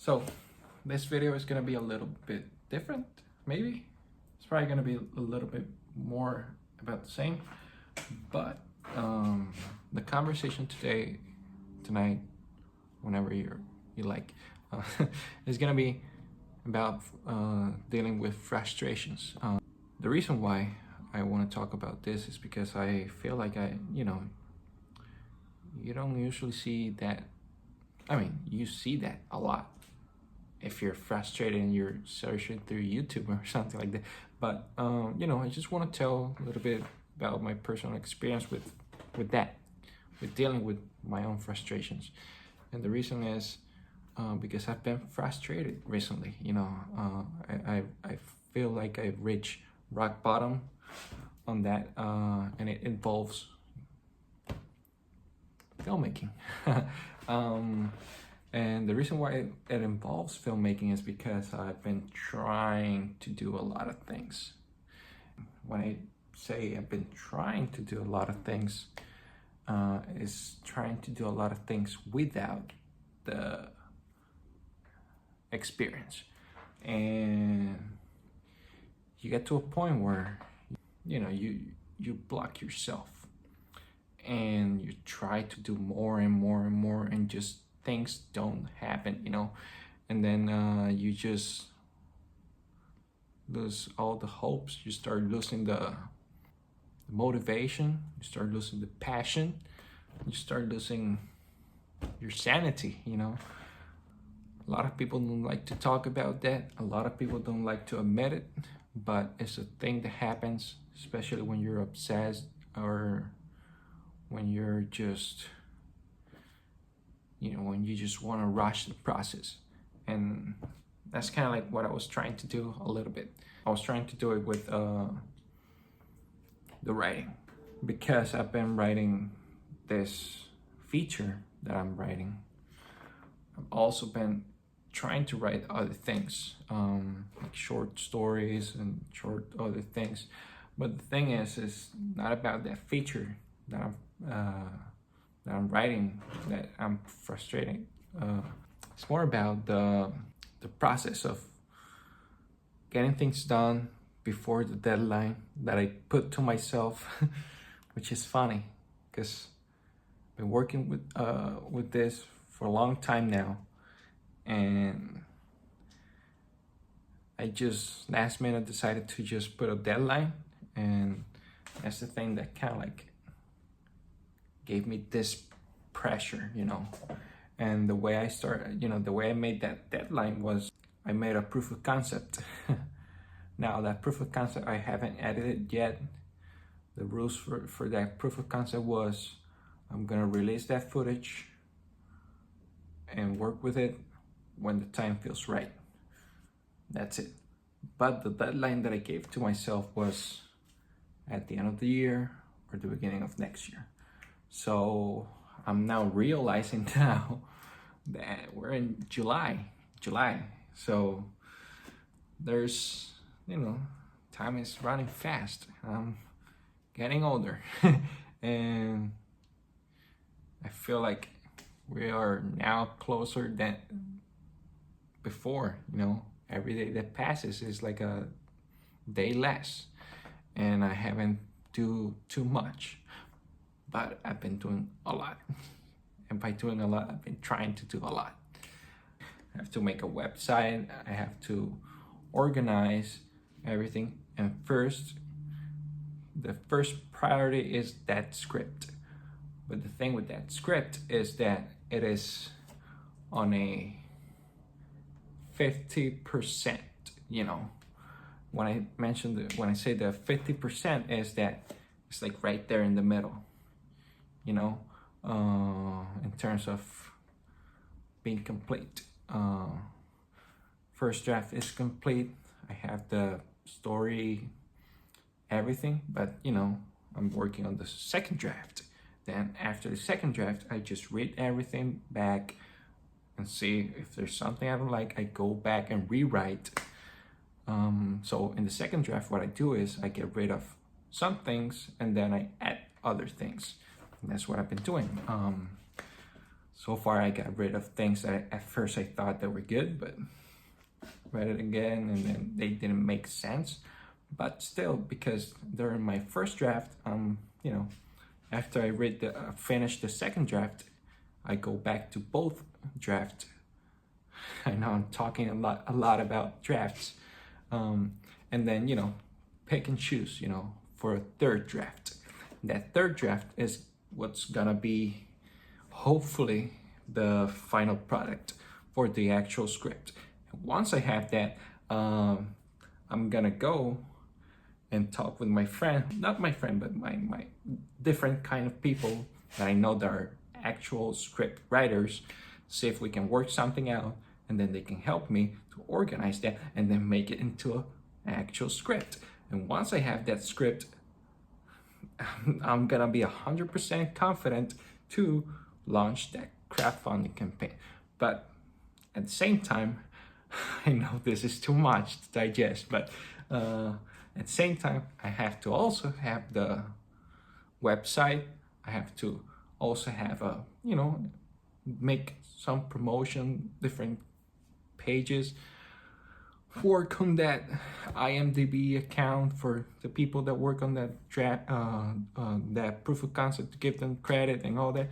So this video is gonna be a little bit different, maybe. It's probably gonna be a little bit more about the same, but the conversation tonight, whenever you like, is gonna be about dealing with frustrations. The reason why I want to talk about this is because I feel like you don't usually see that. I mean, you see that a lot if you're frustrated and you're searching through YouTube or something like that. But I just want to tell a little bit about my personal experience with dealing with my own frustrations. And the reason is because I've been frustrated recently. I feel like I've reached rock bottom on that, and it involves filmmaking. And the reason why it involves filmmaking is because I've been trying to do a lot of things. When I say I've been trying to do a lot of things, is trying to do a lot of things without the experience. And you get to a point where you block yourself and you try to do more and more and more, and just things don't happen, and then you just lose all the hopes. You start losing the motivation, you start losing the passion, you start losing your sanity. A lot of people don't like to talk about that, a lot of people don't like to admit it, but it's a thing that happens, especially when you're obsessed, or when you're just when you just want to rush the process. And that's kind of like what I was trying to do a little bit. I was trying to do it with the writing, because I've been writing this feature that I'm writing. I've also been trying to write other things, like short stories and short other things. But the thing is not about that feature that I'm writing that I'm frustrating. It's more about the process of getting things done before the deadline that I put to myself, which is funny because I've been working with this for a long time now, and I just last minute decided to just put a deadline, and that's the thing that kind of like gave me this pressure, And the way I started, the way I made that deadline was I made a proof of concept. Now that proof of concept I haven't edited yet. The rules for that proof of concept was I'm gonna release that footage and work with it when the time feels right. That's it. But the deadline that I gave to myself was at the end of the year or the beginning of next year. So I'm now realizing now that we're in July. So there's, time is running fast. I'm getting older and I feel like we are now closer than before. Every day that passes is like a day less, and I haven't do too much. But I've been doing a lot. And by doing a lot, I've been trying to do a lot. I have to make a website. I have to organize everything. And the first priority is that script. But the thing with that script is that it is on a 50%, When I say the 50% is that it's like right there in the middle. In terms of being complete. First draft is complete. I have the story, everything, but I'm working on the second draft. Then after the second draft, I just read everything back and see if there's something I don't like. I go back and rewrite. So in the second draft, what I do is I get rid of some things and then I add other things. And that's what I've been doing. so far I got rid of things that at first I thought that were good, but read it again and then they didn't make sense. But still, because during my first draft, you know, after I finished the second draft, I go back to both drafts. I know I'm talking a lot about drafts, and then, you know, pick and choose, you know, for a third draft. That third draft is what's gonna be hopefully the final product for the actual script. And once I have that, I'm gonna go and talk with my friend, not my friend, but my different kind of people that I know that are actual script writers, see if we can work something out, and then they can help me to organize that and then make it into an actual script. And once I have that script, I'm gonna be 100% confident to launch that crowdfunding campaign. But at the same time, I know this is too much to digest, but at the same time, I have to also have the website. I have to also have a, you know, make some promotion, different pages, work on that IMDb account for the people that work on that that proof of concept, to give them credit and all that,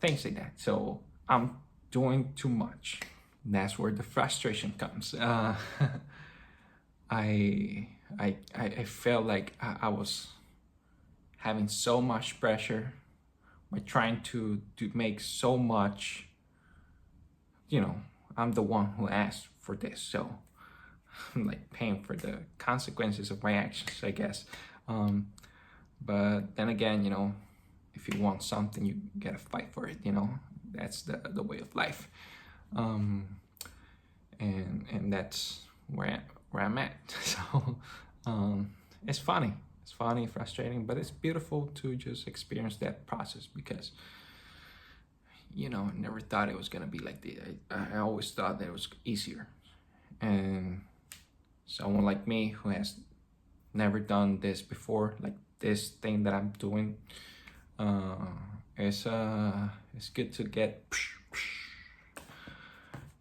things like that. So I'm doing too much. That's where the frustration comes. I felt like I was having so much pressure by trying to make so much. You know, I'm the one who asked for this, so I'm like paying for the consequences of my actions, I guess. But then again, you know, if you want something, you gotta fight for it. You know, that's the way of life. And that's where I'm at. So it's funny, frustrating, but it's beautiful to just experience that process, because, you know, I never thought it was gonna be like this. I always thought that it was easier, and someone like me who has never done this before, like this thing that I'm doing, it's good to get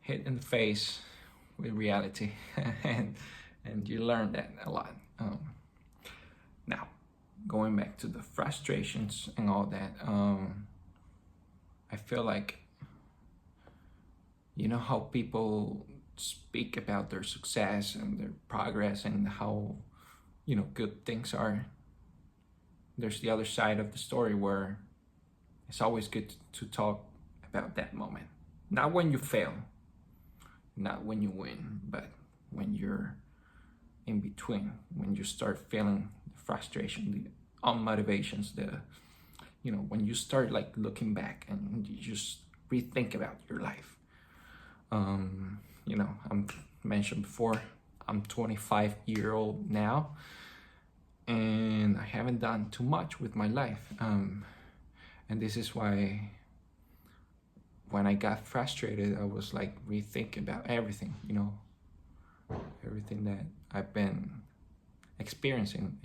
hit in the face with reality, and you learn that a lot. Now, going back to the frustrations and all that, I feel like, you know how people speak about their success and their progress and how, you know, good things are. There's the other side of the story where it's always good to talk about that moment. Not when you fail, not when you win, but when you're in between, when you start feeling the frustration, the unmotivations, you know, when you start like looking back and you just rethink about your life. You know, I'm mentioned before, I'm 25-year-old now, and I haven't done too much with my life. And this is why when I got frustrated, I was like rethinking about everything, you know, everything that I've been experiencing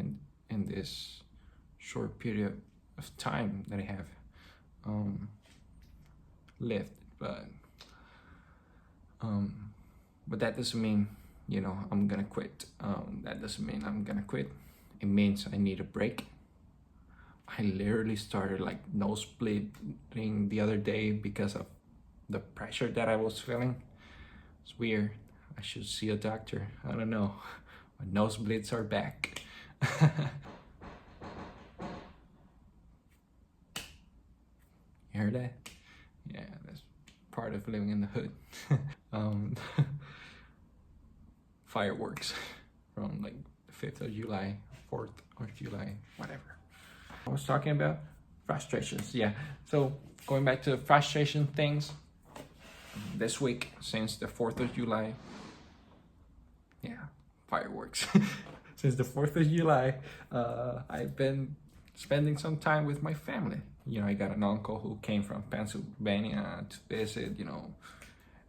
in this short period of time that I have lived. But that doesn't mean, you know, I'm gonna quit. That doesn't mean I'm gonna quit. It means I need a break. I literally started like nosebleeding the other day because of the pressure that I was feeling. It's weird. I should see a doctor. I don't know. My nosebleeds are back. You heard that? Yeah, that's part of living in the hood. Fireworks from like the 5th of July, 4th of July, whatever. I was talking about frustrations, yeah. So going back to the frustration things, this week, since the 4th of July, yeah, fireworks. Since the 4th of July, I've been spending some time with my family. You know, I got an uncle who came from Pennsylvania to visit, you know,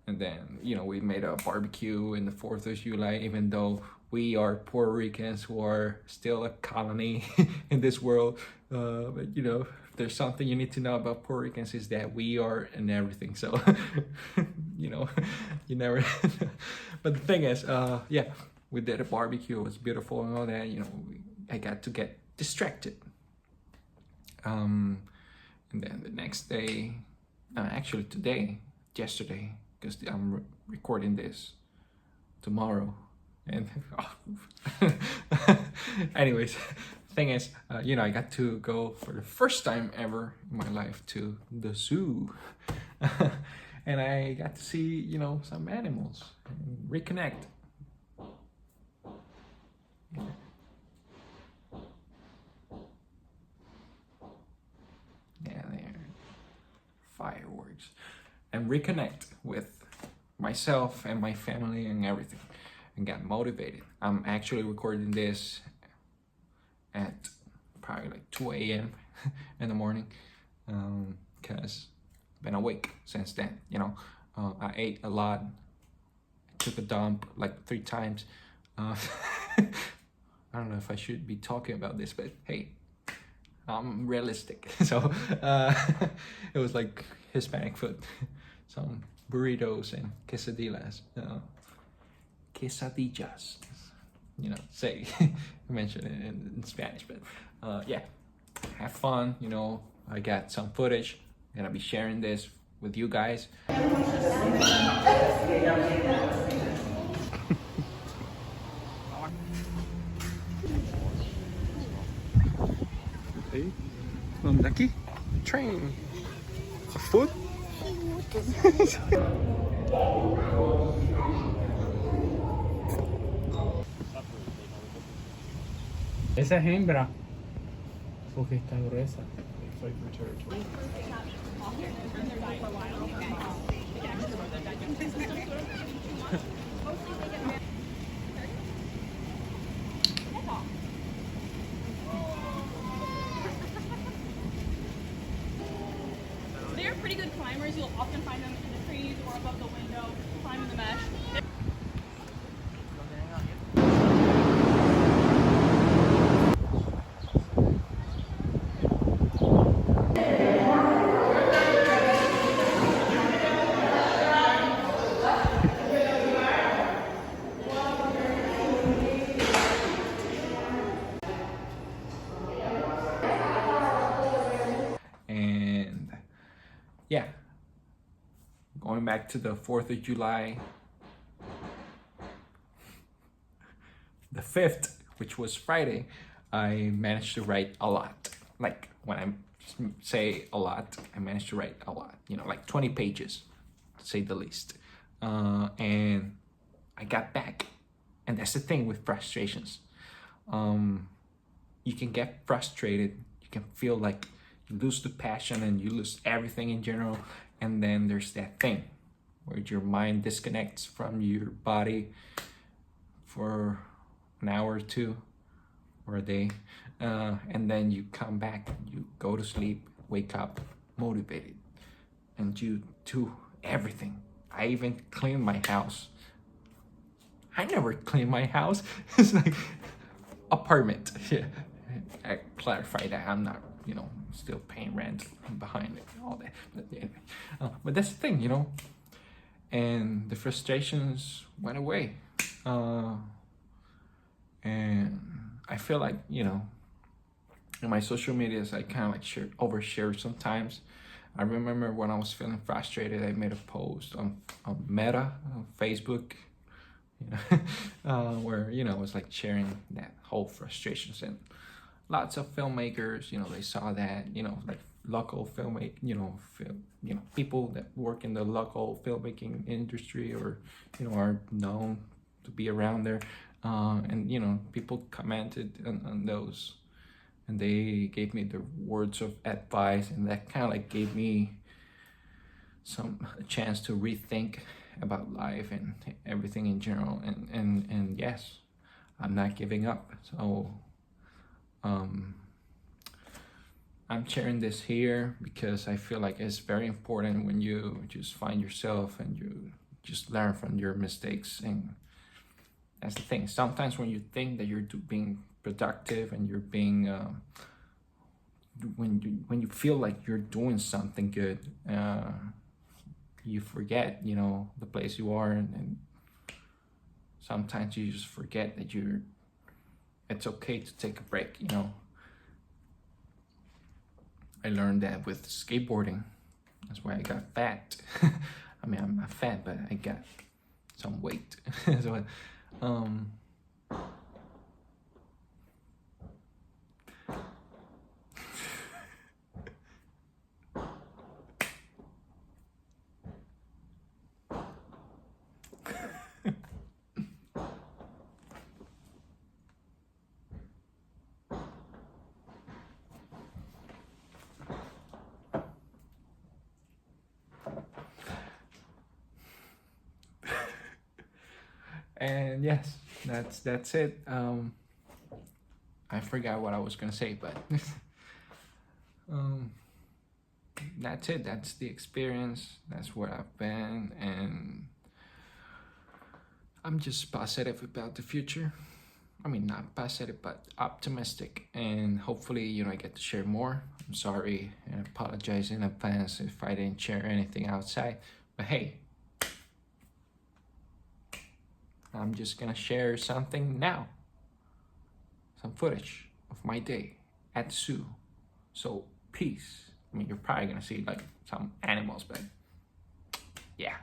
and then, you know, we made a barbecue in the 4th of July, even though we are Puerto Ricans who are still a colony in this world. But, you know, there's something you need to know about Puerto Ricans is that we are in everything. So, you know, you never. But the thing is, yeah, we did a barbecue. It was beautiful and all that. You know, I got to get distracted. And then the next day, actually today, yesterday, because I'm recording this tomorrow, and anyways, thing is, you know, I got to go for the first time ever in my life to the zoo. And I got to see, you know, some animals and reconnect. Yeah, there, fireworks, and reconnect with myself and my family and everything, and get motivated. I'm actually recording this at probably like 2 a.m. in the morning, because I've been awake since then. You know, I ate a lot, took a dump like 3 times. I don't know if I should be talking about this, but hey, I'm realistic. So it was like Hispanic food, some burritos and quesadillas, quesadillas, you know, say, mention it in Spanish, but yeah, have fun. You know, I got some footage. I'm gonna be sharing this with you guys. Hey, from Daki train, food. Esa es hembra, porque está gruesa. They're pretty good climbers. You'll often find them in the trees or above the window, climbing the mesh. And yeah, going back to the 4th of July, the 5th, which was Friday, I managed to write a lot. Like, when I say a lot, I managed to write a lot, you know, like 20 pages, to say the least. And I got back. And that's the thing with frustrations. You can get frustrated, you can feel like you lose the passion and you lose everything in general. And then there's that thing where your mind disconnects from your body for an hour or 2 or a day, and then you come back, you go to sleep, wake up motivated, and you do everything. I even clean my house. I never clean my house. It's like apartment. Yeah, I clarify that I'm not, you know, still paying rent behind it, all that. But anyway, but that's the thing, you know. And the frustrations went away. And I feel like, you know, in my social medias, I kind of like overshare sometimes. I remember when I was feeling frustrated, I made a post on Meta, on Facebook, you know, where, you know, I was like sharing that whole frustrations, and lots of filmmakers, you know, they saw that, you know, like local people that work in the local filmmaking industry, or, you know, are known to be around there. And, you know, people commented on those, and they gave me the words of advice, and that kind of like gave me a chance to rethink about life and everything in general. And yes, I'm not giving up. So I'm sharing this here because I feel like it's very important when you just find yourself and you just learn from your mistakes. And that's the thing. Sometimes when you think that you're being productive and you're being when you feel like you're doing something good, you forget, you know, the place you are, and sometimes you just forget that it's okay to take a break, you know. I learned that with skateboarding. That's why I got fat. I mean, I'm not fat, but I got some weight. So, and yes, that's it. I forgot what I was gonna say, but that's it. That's the experience. That's where I've been, and I'm just positive about the future. I mean, not positive, but optimistic, and hopefully, you know, I get to share more. I'm sorry and apologize in advance if I didn't share anything outside, but hey, I'm just gonna share something now, some footage of my day at the zoo. So peace. I mean, you're probably gonna see like some animals, but yeah.